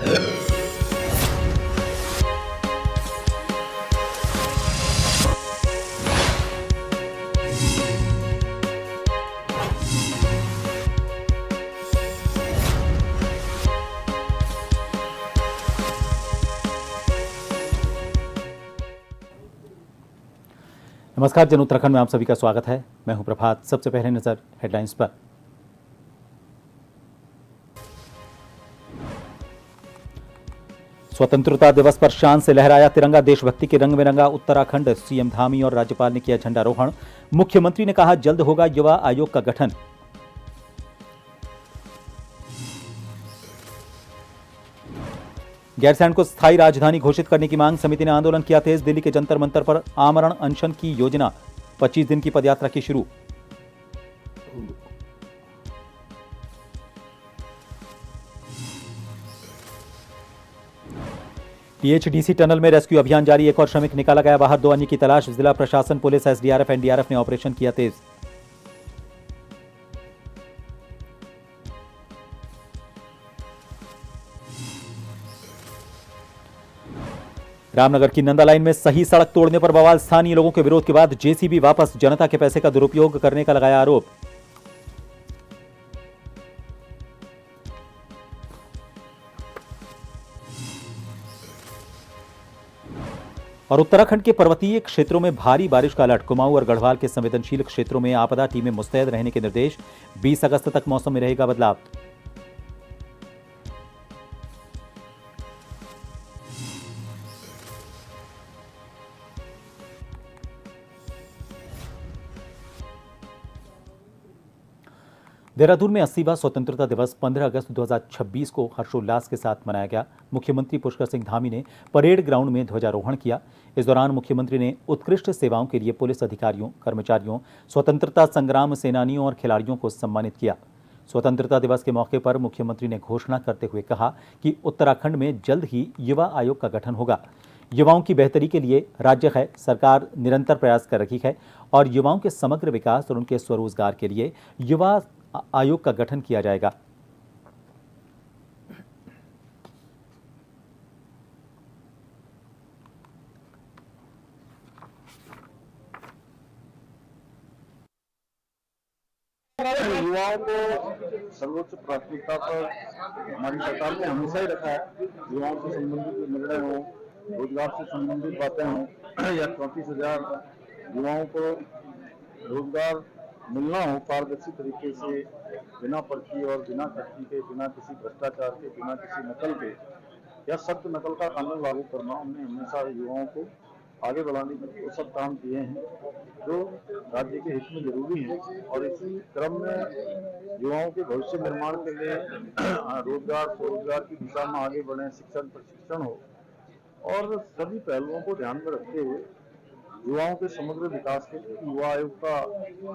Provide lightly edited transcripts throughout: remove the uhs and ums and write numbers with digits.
नमस्कार, जन उत्तराखंड में आप सभी का स्वागत है। मैं हूं प्रभात। सबसे पहले नजर हेडलाइंस पर। स्वतंत्रता दिवस पर शान से लहराया तिरंगा, देशभक्ति के रंग में रंगा उत्तराखंड। सीएम धामी और राज्यपाल ने किया झंडारोहण। मुख्यमंत्री ने कहा जल्द होगा युवा आयोग का गठन। गैरसैंण को स्थायी राजधानी घोषित करने की मांग, समिति ने आंदोलन किया तेज। दिल्ली के जंतर मंतर पर आमरण अनशन की योजना, 25 दिन की पदयात्रा की शुरू। टीएचडीसी टनल में रेस्क्यू अभियान जारी, एक और श्रमिक निकाला गया बाहर, 2 अन्य की तलाश। जिला प्रशासन, पुलिस, एसडीआरएफ, एनडीआरएफ ने ऑपरेशन किया तेज। रामनगर की नंदा लाइन में सही सड़क तोड़ने पर बवाल, स्थानीय लोगों के विरोध के बाद जेसीबी वापस, जनता के पैसे का दुरुपयोग करने का लगाया आरोप। और उत्तराखंड के पर्वतीय क्षेत्रों में भारी बारिश का अलर्ट, कुमाऊं और गढ़वाल के संवेदनशील क्षेत्रों में आपदा टीमें मुस्तैद रहने के निर्देश। 20 अगस्त तक मौसम में रहेगा बदलाव। देहरादून में 80वां स्वतंत्रता दिवस 15 अगस्त 2026 को हर्षोल्लास के साथ मनाया गया। मुख्यमंत्री पुष्कर सिंह धामी ने परेड ग्राउंड में ध्वजारोहण किया। इस दौरान मुख्यमंत्री ने उत्कृष्ट सेवाओं के लिए पुलिस अधिकारियों, कर्मचारियों, स्वतंत्रता संग्राम सेनानियों और खिलाड़ियों को सम्मानित किया। स्वतंत्रता दिवस के मौके पर मुख्यमंत्री ने घोषणा करते हुए कहा कि उत्तराखंड में जल्द ही युवा आयोग का गठन होगा। युवाओं की बेहतरी के लिए राज्य है सरकार निरंतर प्रयास कर रही है और युवाओं के समग्र विकास और उनके स्वरोजगार के लिए युवा आयोग का गठन किया जाएगा। युवाओं को सर्वोच्च प्राथमिकता पर हमारी सरकार ने हमेशा ही रखा है। युवाओं से संबंधित निर्णय हो, रोजगार से संबंधित बातें हों या 34,000 युवाओं को रोजगार मिलना हो पारदर्शी तरीके से, बिना पर्ची और बिना खर्ची के, बिना किसी भ्रष्टाचार के, बिना किसी नकल के या सख्त नकल का कानून लागू करना, हमने हमेशा युवाओं को आगे बढ़ाने के लिए वो सब काम किए हैं जो राज्य के हित में जरूरी है। और इसी क्रम में युवाओं के भविष्य निर्माण के लिए रोजगार स्वरोजगार की दिशा में आगे बढ़े, शिक्षण प्रशिक्षण हो और सभी पहलुओं को ध्यान में रखते हुए युवाओं के समग्र विकास के लिए युवा आयोग का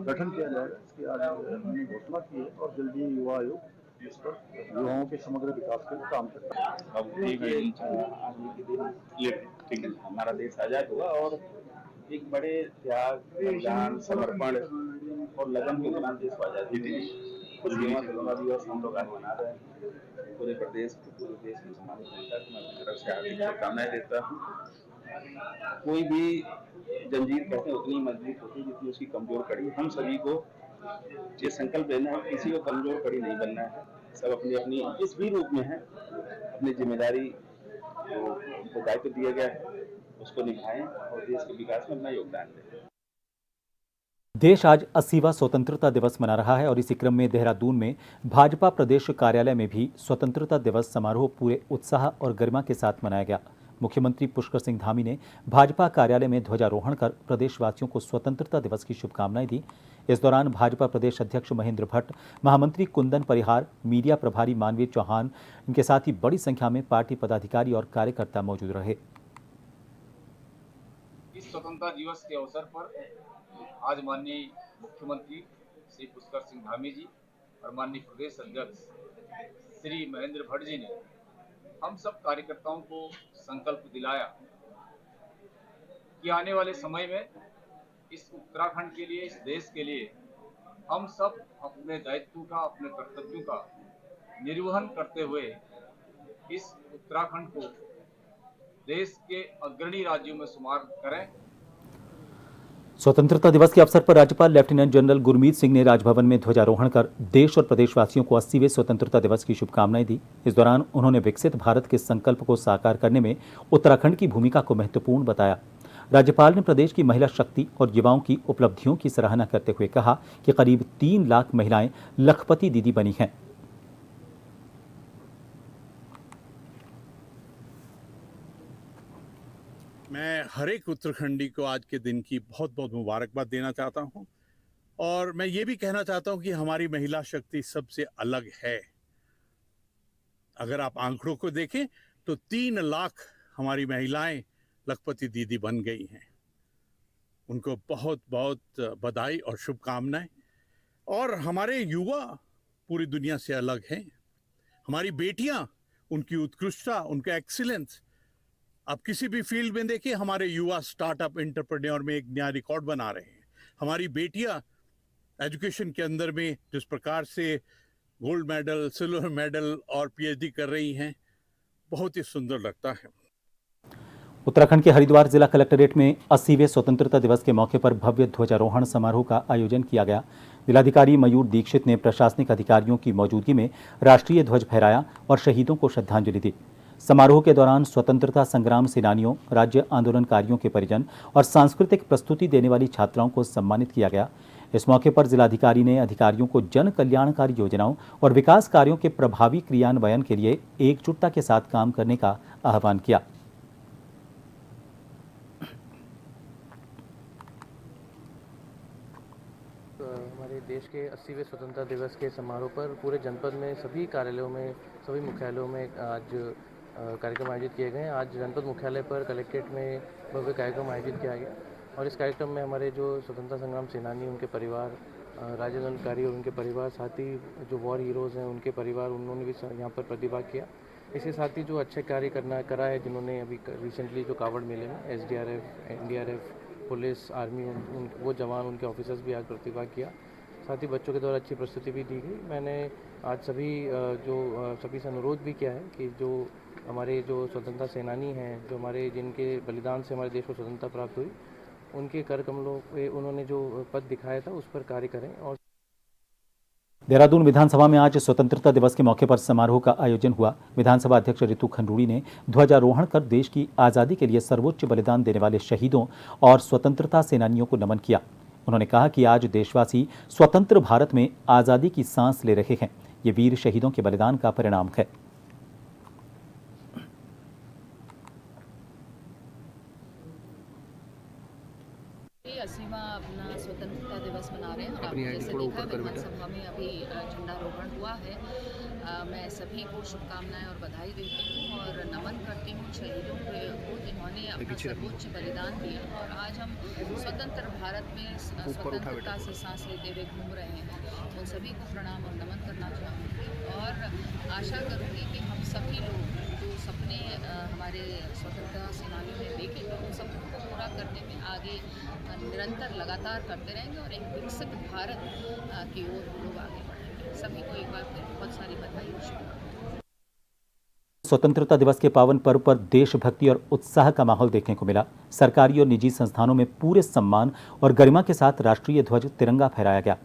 गठन किया जाएगा। इसकी आज हमने घोषणा की है और जल्दी ही युवा आयोग इस पर युवाओं के समग्र विकास के लिए काम करता है। अब ठीक है, हमारा देश आजाद हुआ और एक बड़े त्याग, बलिदान, समर्पण और लगन के दौरान देश को आजादी दी। तिरंगा दिवस हम लोग आज मना रहे हैं। पूरे प्रदेश में समाज जनता को मैं अपनी तरफ से हार्दिक शुभकामनाएं देता हूँ। कोई भी जंजीर कहते हैं उतनी मजबूत होती है जितनी उसकी कमजोर कड़ी। हम सभी को ये संकल्प लेना है, किसी को कमजोर कड़ी नहीं बनना है। सब अपनी अपनी जिस भी रूप में है अपनी जिम्मेदारी जो उनको दायित्व दिया गया है उसको निभाएं और देश के विकास में अपना योगदान दें। देश आज 80वां स्वतंत्रता दिवस मना रहा है और इसी क्रम में देहरादून में भाजपा प्रदेश कार्यालय में भी स्वतंत्रता दिवस समारोह पूरे उत्साह और गरिमा के साथ मनाया गया। मुख्यमंत्री पुष्कर सिंह धामी ने भाजपा कार्यालय में ध्वजारोहण कर प्रदेशवासियों को स्वतंत्रता दिवस की शुभकामनाएं दी। इस दौरान भाजपा प्रदेश अध्यक्ष महेंद्र भट्ट, महामंत्री कुंदन परिहार, मीडिया प्रभारी मानवीर चौहान, इनके साथ ही बड़ी संख्या में पार्टी पदाधिकारी और कार्यकर्ता मौजूद रहे। इस स्वतंत्रता दिवस के अवसर पर आज माननीय मुख्यमंत्री श्री पुष्कर सिंह धामी जी और माननीय प्रदेश अध्यक्ष श्री महेंद्र भट्ट जी ने हम सब कार्यकर्ताओं को संकल्प दिलाया कि आने वाले समय में इस उत्तराखंड के लिए, इस देश के लिए हम सब अपने दायित्व का, अपने कर्तव्यों का निर्वहन करते हुए इस उत्तराखंड को देश के अग्रणी राज्यों में शुमार करें। स्वतंत्रता दिवस के अवसर पर राज्यपाल लेफ्टिनेंट जनरल गुरमीत सिंह ने राजभवन में ध्वजारोहण कर देश और प्रदेशवासियों को 80वें स्वतंत्रता दिवस की शुभकामनाएं दी। इस दौरान उन्होंने विकसित भारत के संकल्प को साकार करने में उत्तराखंड की भूमिका को महत्वपूर्ण बताया। राज्यपाल ने प्रदेश की महिला शक्ति और युवाओं की उपलब्धियों की सराहना करते हुए कहा कि करीब 3 लाख महिलाएं लखपति दीदी बनी हैं। मैं हर एक उत्तराखंडी को आज के दिन की बहुत बहुत मुबारकबाद देना चाहता हूं और मैं ये भी कहना चाहता हूं कि हमारी महिला शक्ति सबसे अलग है। अगर आप आंकड़ों को देखें तो 3 लाख हमारी महिलाएं लखपति दीदी बन गई हैं। उनको बहुत बहुत बधाई और शुभकामनाएं। और हमारे युवा पूरी दुनिया से अलग हैं। हमारी बेटियां, उनकी उत्कृष्टता, उनका एक्सीलेंस, आप किसी भी फील्ड में देखिए, हमारे युवा स्टार्टअप एंटरप्रेन्योर में एक नया रिकॉर्ड बना रहे हैं। हमारी बेटियां एजुकेशन के अंदर में जिस प्रकार से गोल्ड मेडल, सिल्वर मेडल और पीएचडी कर रही हैं, बहुत ही सुंदर लगता है। उत्तराखंड के हरिद्वार जिला कलेक्ट्रेट में 80वें स्वतंत्रता दिवस के मौके पर भव्य ध्वजारोहण समारोह का आयोजन किया गया। जिलाधिकारी मयूर दीक्षित ने प्रशासनिक अधिकारियों की मौजूदगी में राष्ट्रीय ध्वज फहराया और शहीदों को श्रद्धांजलि दी। समारोह के दौरान स्वतंत्रता संग्राम सेनानियों, राज्य आंदोलनकारियों के परिजन और सांस्कृतिक प्रस्तुति देने वाली छात्राओं को सम्मानित किया गया। इस मौके पर जिलाधिकारी ने अधिकारियों को जन कल्याणकारी योजनाओं और विकास कार्यों के प्रभावी क्रियान्वयन के लिए एकजुटता के साथ काम करने का आह्वान किया। हमारे देश के 80वें स्वतंत्रता दिवस के समारोह पर पूरे जनपद में सभी कार्यालयों में, सभी मुख्यालयों में आज कार्यक्रम आयोजित किए गए हैं। आज जनपद मुख्यालय पर कलेक्ट्रेट में भव्य कार्यक्रम आयोजित किया गया और इस कार्यक्रम में हमारे जो स्वतंत्रता संग्राम सेनानी, उनके परिवार, राज्य आंदोलनकारी और उनके परिवार, साथ ही जो वॉर हीरोज़ हैं उनके परिवार, उन्होंने भी यहाँ पर प्रतिभाग किया। इसके साथ ही जो अच्छे कार्य करा है, जिन्होंने अभी रिसेंटली जो कावड़ मेले में एसडीआरएफ, एनडीआरएफ, पुलिस, आर्मी, वो जवान, उनके ऑफिसर्स भी आज प्रतिभाग किया। साथ ही बच्चों के द्वारा अच्छी प्रस्तुति भी दी गई। मैंने आज सभी से अनुरोध भी किया है कि जो हमारे जो स्वतंत्रता सेनानी हैं, जो हमारे जिनके बलिदान से हमारे देश को स्वतंत्रता प्राप्त हुई, उनके कर कमलों पे उन्होंने जो पद दिखाया था उस पर कार्य करें। और देहरादून विधानसभा में आज स्वतंत्रता दिवस के मौके पर समारोह का आयोजन हुआ। विधानसभा अध्यक्ष रितु खंडूड़ी ने ध्वजारोहण कर देश की आज़ादी के लिए सर्वोच्च बलिदान देने वाले शहीदों और स्वतंत्रता सेनानियों को नमन किया। उन्होंने कहा कि आज देशवासी स्वतंत्र भारत में आज़ादी की सांस ले रहे हैं। ये वीर शहीदों के बलिदान का परिणाम है। 80वां अपना स्वतंत्रता दिवस मना रहे हैं और आपने जैसे देखा विधानसभा में अभी झंडारोहण हुआ है। मैं सभी को शुभकामनाएं और बधाई देती हूँ और नमन करती हूँ शहीदों को, जिन्होंने अपना सर्वोच्च बलिदान दिया और आज हम स्वतंत्र भारत में स्वतंत्रता से सांस लेते हुए घूम रहे हैं। उन सभी को प्रणाम और नमन करना चाहूँगी और आशा करूँगी कि हम सभी लोग जो सपने हमारे स्वतंत्रता सेनानियों ने देखे थे, उन सपनों को पूरा करने में आगे निरंतर लगातार करते रहेंगे और एक विकसित भारत की ओर लोग आगे बढ़ेंगे। सभी को एक बार फिर बहुत सारी बधाई और शुभकामनाएं। स्वतंत्रता दिवस के पावन पर्व पर देशभक्ति और उत्साह का माहौल देखने को मिला। सरकारी और निजी संस्थानों में पूरे सम्मान और गरिमा के साथ राष्ट्रीय ध्वज तिरंगा फहराया गया।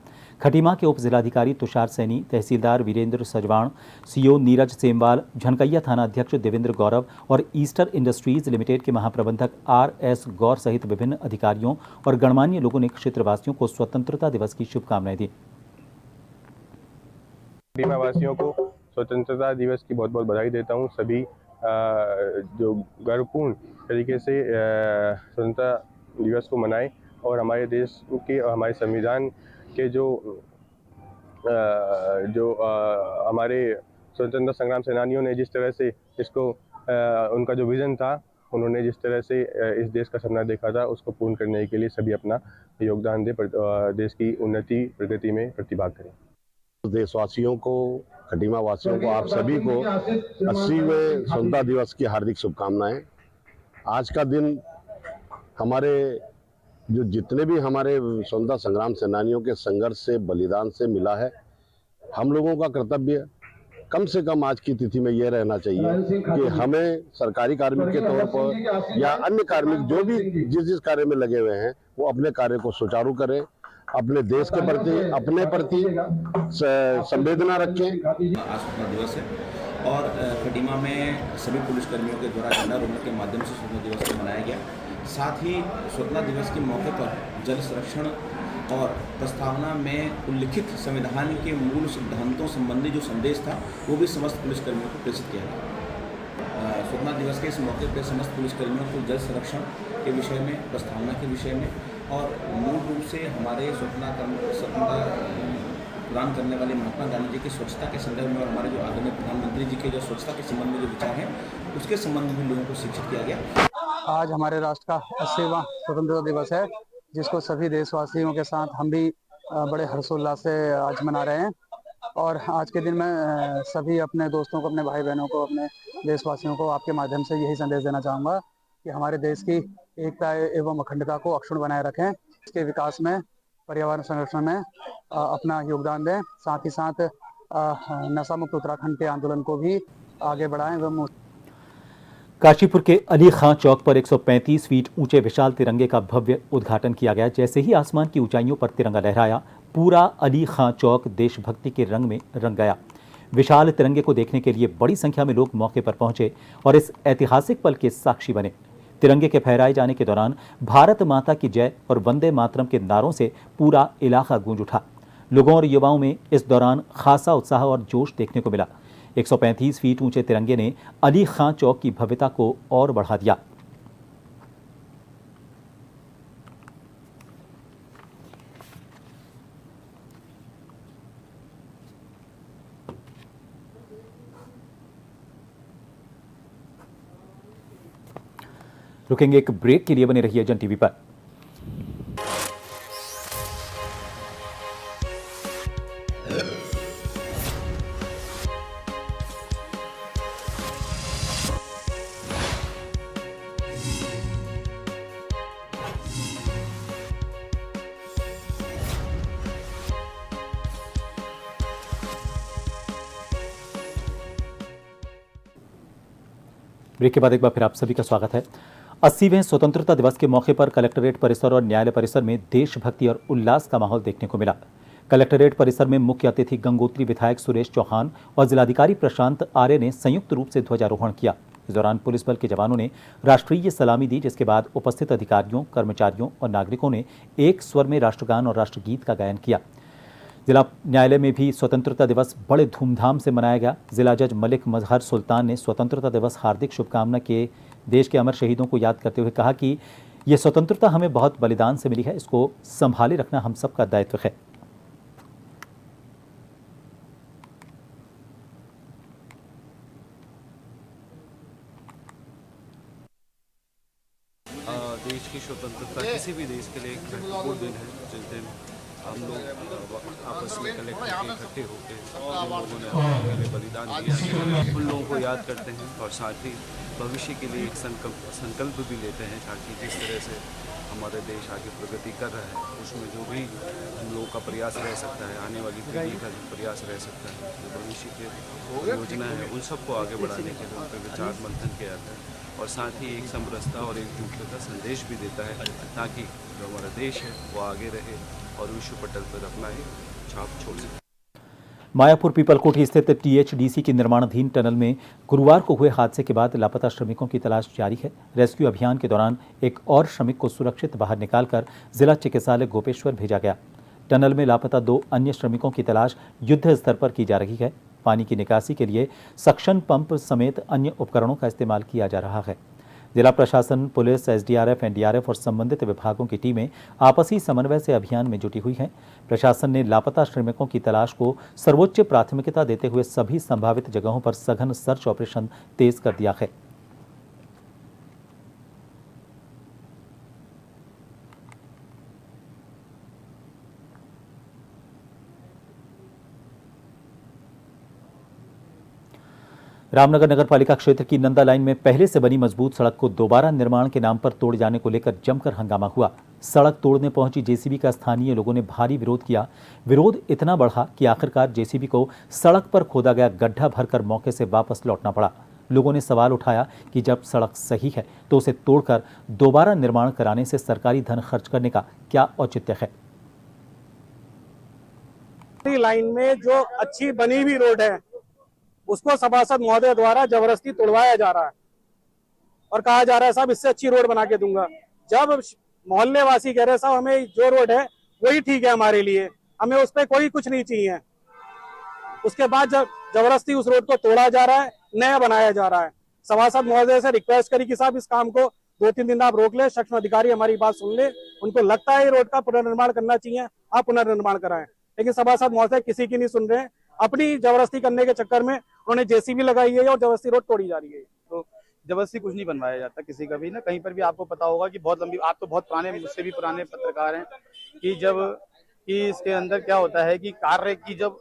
खटीमा के उप जिलाधिकारी तुषार सैनी, तहसीलदार वीरेंद्र सजवाण, सीओ नीरज सेमवाल, झनकैया थाना अध्यक्ष देवेंद्र गौरव और ईस्टर इंडस्ट्रीज लिमिटेड के महाप्रबंधक RS गौर सहित विभिन्न अधिकारियों और गणमान्य लोगों ने क्षेत्रवासियों को स्वतंत्रता दिवस की शुभकामनाएं दी। खटीमा वासियों को स्वतंत्रता दिवस की बहुत बहुत बधाई देता हूँ। सभी जो गर्वपूर्ण तरीके से स्वतंत्रता दिवस को मनाएं और हमारे देश के और हमारे संविधान के जो हमारे स्वतंत्रता संग्राम सेनानियों ने जिस तरह से इसको उनका जो विजन था, उन्होंने जिस तरह से इस देश का सपना देखा था, उसको पूर्ण करने के लिए सभी अपना योगदान दें, देश की उन्नति प्रगति में प्रतिभाग करें। देशवासियों को, खटीमा वासियों को, आप सभी को 80वें स्वतंत्रता दिवस की हार्दिक शुभकामनाएं। आज का दिन हमारे जो जितने भी हमारे स्वतंत्रता संग्राम सेनानियों के संघर्ष से, बलिदान से मिला है, हम लोगों का कर्तव्य कम से कम आज की तिथि में यह रहना चाहिए कि हमें सरकारी कार्मिक के तौर पर या अन्य कार्मिक जो भी जिस कार्य में लगे हुए हैं वो अपने कार्य को सुचारू करें, अपने देश के प्रति अपने प्रति संवेदना रखें। आज स्वतंत्रता दिवस है और खटीमा में सभी पुलिसकर्मियों के द्वारा झंडारोहण के माध्यम से स्वतंत्रता दिवस को मनाया गया। साथ ही स्वतंत्रता दिवस के मौके पर जल संरक्षण और प्रस्तावना में उल्लिखित संविधान के मूल सिद्धांतों संबंधी जो संदेश था वो भी समस्त पुलिसकर्मियों को प्रेषित किया गया। स्वतंत्रता दिवस के इस मौके पर समस्त पुलिसकर्मियों को जल संरक्षण के विषय में, प्रस्तावना के विषय में और मूल रूप से हमारे स्वतंत्रता प्रदान करने वाले महात्मा गांधी जी की स्वच्छता के संदर्भ में और हमारे जो आदरणीय प्रधानमंत्री जी के जो स्वच्छता के संबंध में जो विचार हैं उसके संबंध में लोगों को शिक्षित किया गया। आज हमारे राष्ट्र का 80वां स्वतंत्रता दिवस है, जिसको सभी देशवासियों के साथ हम भी बड़े हर्षोल्लास से आज मना रहे हैं। और आज के दिन में सभी अपने दोस्तों को, अपने भाई बहनों को, अपने देशवासियों को आपके माध्यम से यही संदेश देना चाहूँगा कि हमारे देश की एकता एवं अखंडता को अक्षुण्ण बनाए रखें, इसके विकास में, पर्यावरण संरक्षण में अपना योगदान दें। साथ ही साथ नशा मुक्त उत्तराखंड के आंदोलन को भी आगे बढ़ाएं एवं काशीपुर के अली खां चौक पर 135 फीट ऊंचे विशाल तिरंगे का भव्य उद्घाटन किया गया। जैसे ही आसमान की ऊंचाइयों पर तिरंगा लहराया, पूरा अली खां चौक देशभक्ति के रंग में रंग गया। विशाल तिरंगे को देखने के लिए बड़ी संख्या में लोग मौके पर पहुंचे और इस ऐतिहासिक पल के साक्षी बने। तिरंगे के फहराए जाने के दौरान भारत माता की जय और वंदे मातरम के नारों से पूरा इलाका गूंज उठा। लोगों और युवाओं में इस दौरान खासा उत्साह और जोश देखने को मिला। 135 फीट ऊंचे तिरंगे ने अली खां चौक की भव्यता को और बढ़ा दिया। रुकेंगे एक ब्रेक के लिए, बने रहिए जन टीवी पर। ब्रेक के बाद एक बार फिर आप सभी का स्वागत है। 80वें स्वतंत्रता दिवस के मौके पर कलेक्ट्रेट परिसर और न्यायालय परिसर में देशभक्ति और उल्लास का माहौल देखने को मिला। कलेक्ट्रेट परिसर में मुख्य अतिथि गंगोत्री विधायक सुरेश चौहान और जिलाधिकारी प्रशांत आर्य ने संयुक्त रूप से ध्वजारोहण किया। इस दौरान पुलिस बल के जवानों ने राष्ट्रीय सलामी दी, जिसके बाद उपस्थित अधिकारियों, कर्मचारियों और नागरिकों ने एक स्वर में राष्ट्रगान और राष्ट्रगीत का गायन किया। जिला न्यायालय में भी स्वतंत्रता दिवस बड़े धूमधाम से मनाया गया। जिला जज मलिक मजहर सुल्तान ने स्वतंत्रता दिवस हार्दिक शुभकामना के देश के अमर शहीदों को याद करते हुए कहा कि ये स्वतंत्रता हमें बहुत बलिदान से मिली है, इसको संभाले रखना हम सबका दायित्व है। देश की स्वतंत्रता किसी भी देश के लिए एक महत्वपूर्ण दिन है, जिस दिन हम लोग आपस में कलेक्टिव इकट्ठे होकर जिन लोगों ने अपने लिए बलिदान दिया उन लोगों को याद करते हैं और साथ ही भविष्य के लिए एक संकल्प भी लेते हैं, ताकि जिस तरह से हमारा देश आगे प्रगति कर रहा है उसमें जो भी हम लोगों का प्रयास रह सकता है, आने वाली पीढ़ी का जो प्रयास रह सकता है, जो भविष्य की योजना है, उन सबको आगे बढ़ाने के लिए उन पर विचार मंथन किया जाता है और साथ ही एक समरसता और एकजुटता का संदेश भी देता है, ताकि जो हमारा देश है वो आगे रहे और विश्व पटल पर अपना एक छाप छोड़ सके। मायापुर पीपलकोटी स्थित टीएचडीसी की निर्माणाधीन टनल में गुरुवार को हुए हादसे के बाद लापता श्रमिकों की तलाश जारी है। रेस्क्यू अभियान के दौरान एक और श्रमिक को सुरक्षित बाहर निकालकर जिला चिकित्सालय गोपेश्वर भेजा गया। टनल में लापता 2 अन्य श्रमिकों की तलाश युद्ध स्तर पर की जा रही है। पानी की निकासी के लिए सक्शन पंप समेत अन्य उपकरणों का इस्तेमाल किया जा रहा है। जिला प्रशासन, पुलिस, एसडीआरएफ, एनडीआरएफ और संबंधित विभागों की टीमें आपसी समन्वय से अभियान में जुटी हुई हैं। प्रशासन ने लापता श्रमिकों की तलाश को सर्वोच्च प्राथमिकता देते हुए सभी संभावित जगहों पर सघन सर्च ऑपरेशन तेज कर दिया है। रामनगर नगरपालिका क्षेत्र की नंदा लाइन में पहले से बनी मजबूत सड़क को दोबारा निर्माण के नाम पर तोड़ जाने को लेकर जमकर हंगामा हुआ। सड़क तोड़ने पहुंची जेसीबी का स्थानीय लोगों ने भारी विरोध किया। विरोध इतना बढ़ा कि आखिरकार जेसीबी को सड़क पर खोदा गया गड्ढा भरकर मौके से वापस लौटना पड़ा। लोगों ने सवाल उठाया कि जब सड़क सही है तो उसे तोड़कर दोबारा निर्माण कराने से सरकारी धन खर्च करने का क्या औचित्य है। लाइन में जो अच्छी बनी हुई रोड है उसको सभासद महोदय द्वारा जबरदस्ती तोड़वाया जा रहा है और कहा जा रहा है साहब इससे अच्छी रोड बना के दूंगा। जब मोहल्ले वासी कह रहे हैं साहब हमें जो रोड है वही ठीक है हमारे लिए, हमें उस पर कोई कुछ नहीं चाहिए। उसके बाद जब जबरदस्ती उस रोड को तोड़ा जा रहा है, नया बनाया जा रहा है। सभासद महोदय से रिक्वेस्ट करी कि साहब इस काम को 2-3 दिन आप रोक ले, सूक्ष्म अधिकारी हमारी बात सुन ले, उनको लगता है रोड का पुनर्निर्माण करना चाहिए, आप पुनर्निर्माण कराएं। लेकिन सभासद महोदय किसी की नहीं सुन रहे हैं। अपनी जबरदस्ती करने के चक्कर में उन्होंने जेसीबी लगाई है और जबरदस्ती रोड तोड़ी जा रही है। तो जबरदस्ती कुछ नहीं बनवाया जाता किसी का भी ना, कहीं पर भी। आपको पता होगा कि बहुत लंबी, आप तो बहुत पुराने, मुझसे भी पुराने पत्रकार हैं, कि इसके अंदर क्या होता है कि कार्य की जब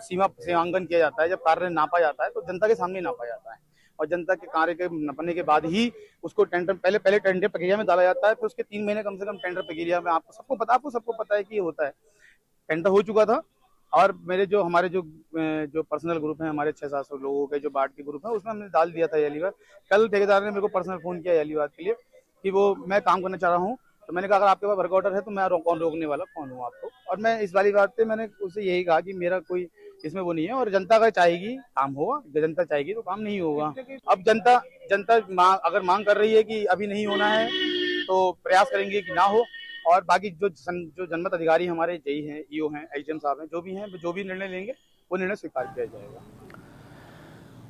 सीमांकन किया जाता है, जब कार्य नापा जाता है तो जनता के सामने नापा जाता है और जनता के कार्य के नापने के बाद ही उसको टेंडर पहले टेंडर प्रक्रिया में डाला जाता है। फिर उसके 3 महीने कम से कम टेंडर प्रक्रिया में आपको सबको पता है कि ये होता है। टेंडर हो चुका था और मेरे जो हमारे जो पर्सनल ग्रुप है, हमारे 600-700 लोगों के जो बाढ़ के ग्रुप है, उसमें हमने डाल दिया था यालीवार। कल ठेकेदार ने मेरे को पर्सनल फोन किया यालीवार के लिए कि वो मैं काम करना चाह रहा हूँ। तो मैंने कहा अगर आपके पास वर्क ऑर्डर है तो मैं कौन रोकने वाला, कौन हूँ आपको। और मैं इस वाली बात पे मैंने उससे यही कहा कि मेरा कोई इसमें वो नहीं है और जनता अगर चाहेगी काम होगा, जनता चाहेगी तो काम नहीं होगा। अब जनता अगर मांग कर रही है कि अभी नहीं होना है तो प्रयास करेंगे कि ना हो। और बाकी जो जनमत अधिकारी हमारे जेई हैं, ईओ हैं, एचएम साहब हैं, जो भी निर्णय लेंगे वो निर्णय स्वीकार किया जाएगा।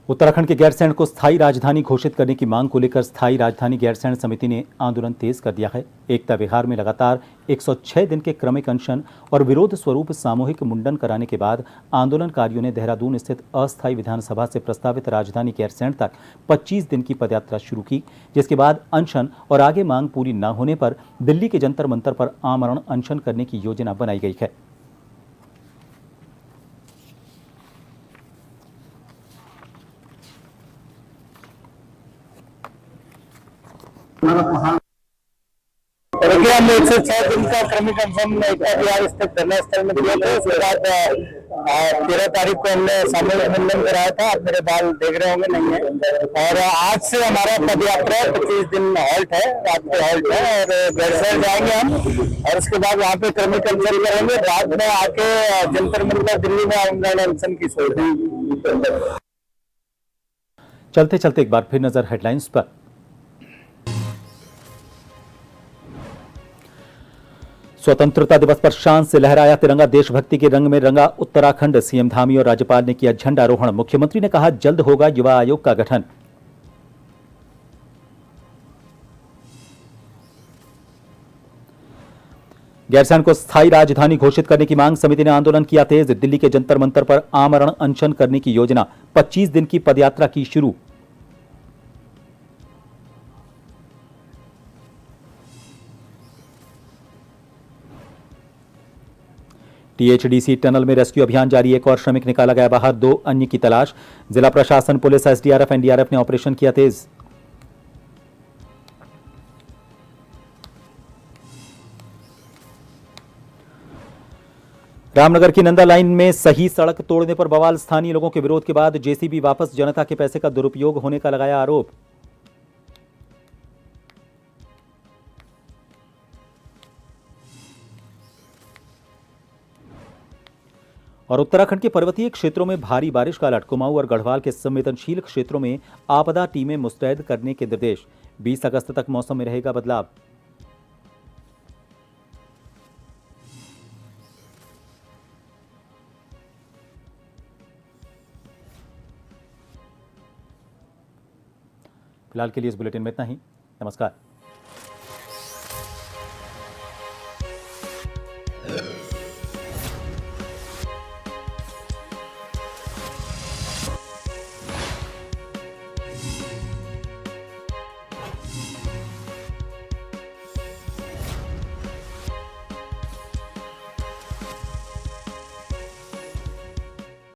उत्तराखंड के गैरसैंण को स्थायी राजधानी घोषित करने की मांग को लेकर स्थायी राजधानी गैरसैंण समिति ने आंदोलन तेज कर दिया है। एकता विहार में लगातार 106 दिन के क्रमिक अनशन और विरोध स्वरूप सामूहिक मुंडन कराने के बाद आंदोलनकारियों ने देहरादून स्थित अस्थायी विधानसभा से प्रस्तावित राजधानी गैरसैंण तक 25 दिन की पदयात्रा शुरू की, जिसके बाद अनशन और आगे मांग पूरी न होने पर दिल्ली के जंतर मंतर पर आमरण अनशन करने की योजना बनाई गई है। हमने 106 दिन का क्रमिक अनशन एकता विहार स्थित धरना स्थल में किया था। उसके बाद 13 तारीख को हमने सामूहिक मुंडन कराया था। आप मेरे बाल देख रहे होंगे, नहीं है। और आज से हमारा पदयात्रा 25 दिन हॉल्ट है, रात को हॉल्ट है और गैरसैंण जाएंगे हम और उसके बाद वहाँ पे क्रमिक अनशन करेंगे। रात में आके जंतर मंतर दिल्ली में आमरण अनशन की सोच है। चलते चलते एक बार फिर नजर हेडलाइंस पर। स्वतंत्रता दिवस पर शान से लहराया तिरंगा, देशभक्ति के रंग में रंगा उत्तराखंड। सीएम धामी और राज्यपाल ने किया झंडारोहण। मुख्यमंत्री ने कहा जल्द होगा युवा आयोग का गठन। गैरसैंण को स्थायी राजधानी घोषित करने की मांग समिति ने आंदोलन किया तेज। दिल्ली के जंतर मंतर पर आमरण अनशन करने की योजना, 25 दिन की पदयात्रा की शुरू। टीएचडीसी टनल में रेस्क्यू अभियान जारी, एक और श्रमिक निकाला गया बाहर, 2 अन्य की तलाश। जिला प्रशासन, पुलिस, एसडीआरएफ, एनडीआरएफ ने ऑपरेशन किया तेज। रामनगर की नंदा लाइन में सही सड़क तोड़ने पर बवाल, स्थानीय लोगों के विरोध के बाद जेसीबी वापस, जनता के पैसे का दुरुपयोग होने का लगाया आरोप। और उत्तराखंड के पर्वतीय क्षेत्रों में भारी बारिश का अलर्ट, कुमाऊं और गढ़वाल के संवेदनशील क्षेत्रों में आपदा टीमें मुस्तैद करने के निर्देश। 20 अगस्त तक मौसम में रहेगा बदलाव। फिलहाल के लिए इस बुलेटिन में इतना ही। नमस्कार।